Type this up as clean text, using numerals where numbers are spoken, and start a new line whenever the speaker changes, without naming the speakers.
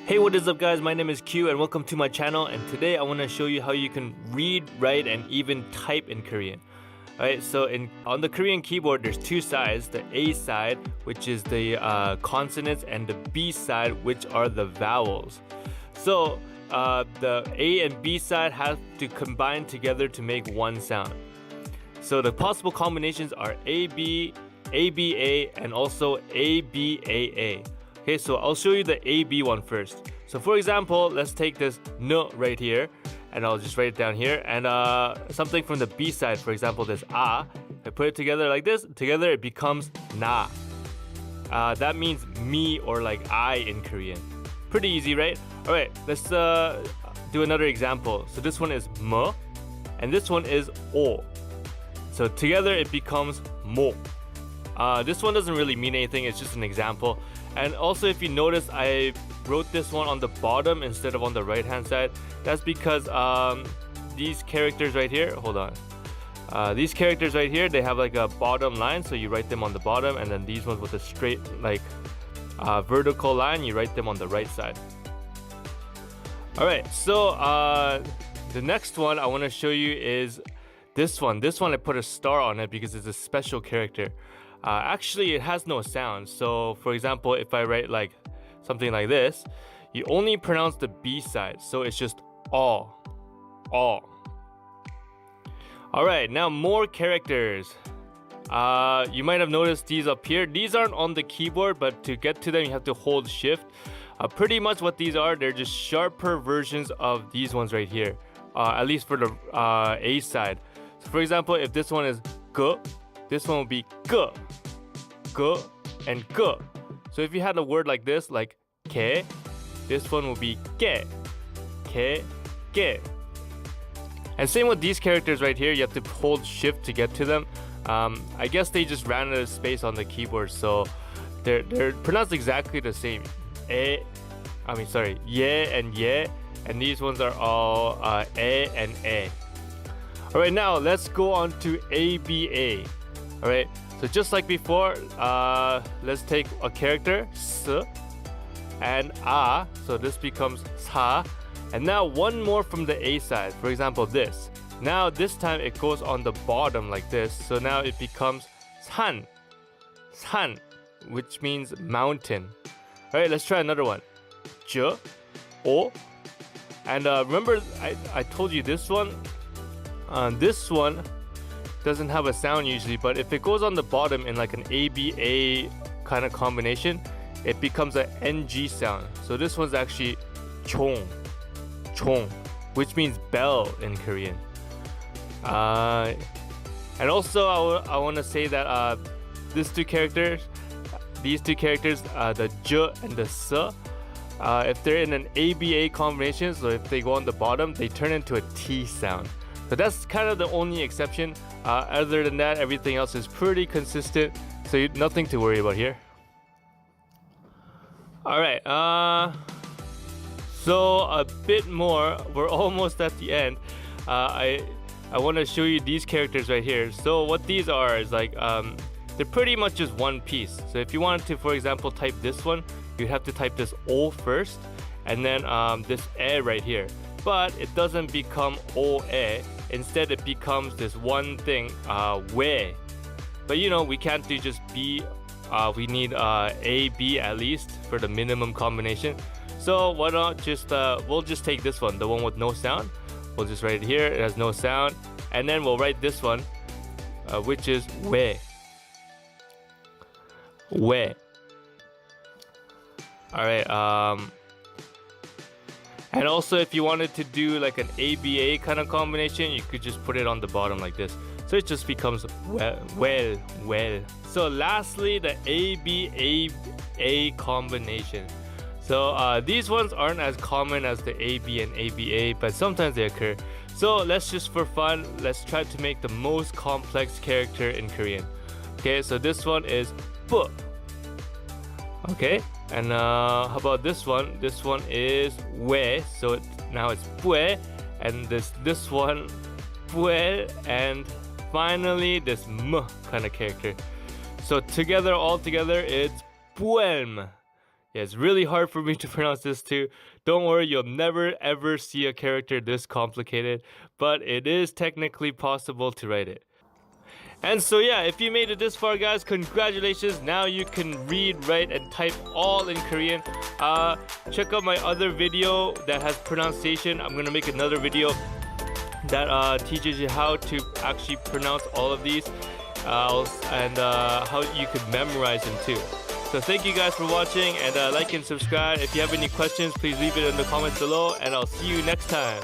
Hey, what is up guys? My name is Q and welcome to my channel, and today I want to show you how you can read, write, and even type in Korean. Alright, so on the Korean keyboard there's two sides, the A side, which is the consonants, and the B side, which are the vowels. So the A and B side have to combine together to make one sound. So the possible combinations are AB, ABA, and also ABAA. Okay, so I'll show you the AB one first. So for example, let's take this N right here, and I'll just write it down here. And something from the B side, for example, this A. I put it together like this. Together it becomes Na. That means me or like I in Korean. Pretty easy, right? All right, let's do another example. So this one is M, and this one is O. So together it becomes Mo. This one doesn't really mean anything. It's just an example. And also, if you notice, I wrote this one on the bottom instead of on the right hand side. That's because these characters right here, hold on. These characters right here, they have like a bottom line, so you write them on the bottom, and then these ones with a straight like vertical line, you write them on the right side. Alright, so the next one I want to show you is this one. This one I put a star on it because it's a special character. Actually, it has no sound. So for example, if I write like something like this, you only pronounce the B side, so it's just all. Alright, now more characters. You might have noticed these up here. These aren't on the keyboard, but to get to them you have to hold shift. Pretty much what these are, they're just sharper versions of these ones right here, at least for the A side. So for example, if this one is G, this one will be G, and G. So if you had a word like this, like Ke, this one will be Ke. And same with these characters right here, you have to hold shift to get to them. I guess they just ran out of space on the keyboard, so they're pronounced exactly the same. Ye and ye, and these ones are all E and E. Alright, now let's go on to ABA. Alright, so just like before, let's take a character, S, and A, so this becomes Sa. And now one more from the A side, for example this. Now this time it goes on the bottom like this, so now it becomes San, which means mountain. Alright, let's try another one. J, O, and remember I told you this one doesn't have a sound usually, but if it goes on the bottom in like an ABA kind of combination, it becomes an NG sound. So this one's actually chong, which means bell in Korean. And also I want to say that these two characters, the J and the S, if they're in an ABA combination, so if they go on the bottom, they turn into a T sound. So that's kind of the only exception. Other than that, everything else is pretty consistent, so nothing to worry about here. Alright, so a bit more, we're almost at the end. I want to show you these characters right here. So what these are is like, they're pretty much just one piece. So if you wanted to, for example, type this one, you'd have to type this O first, and then this E right here. But it doesn't become O-E. Instead, it becomes this one thing, we. But you know, we can't do just B. We need A, B at least for the minimum combination. So why not just, we'll just take this one, the one with no sound. We'll just write it here, it has no sound. And then we'll write this one, which is we. Alright, and also if you wanted to do like an ABA kind of combination, you could just put it on the bottom like this. So it just becomes well. So lastly, the ABA combination. So these ones aren't as common as the AB and ABA, but sometimes they occur. So let's just for fun, let's try to make the most complex character in Korean. Okay, so this one is B. Okay, and how about this one? This one is we, so now it's bue, and this one bue, and finally this m kind of character. So together, all together, it's buelm. Yeah, it's really hard for me to pronounce this too. Don't worry, you'll never ever see a character this complicated, but it is technically possible to write it. And so yeah, if you made it this far, guys, congratulations. Now you can read, write, and type all in Korean. Check out my other video that has pronunciation. I'm gonna make another video that teaches you how to actually pronounce all of these and how you could memorize them too. So thank you guys for watching, and like and subscribe. If you have any questions, please leave it in the comments below, and I'll see you next time.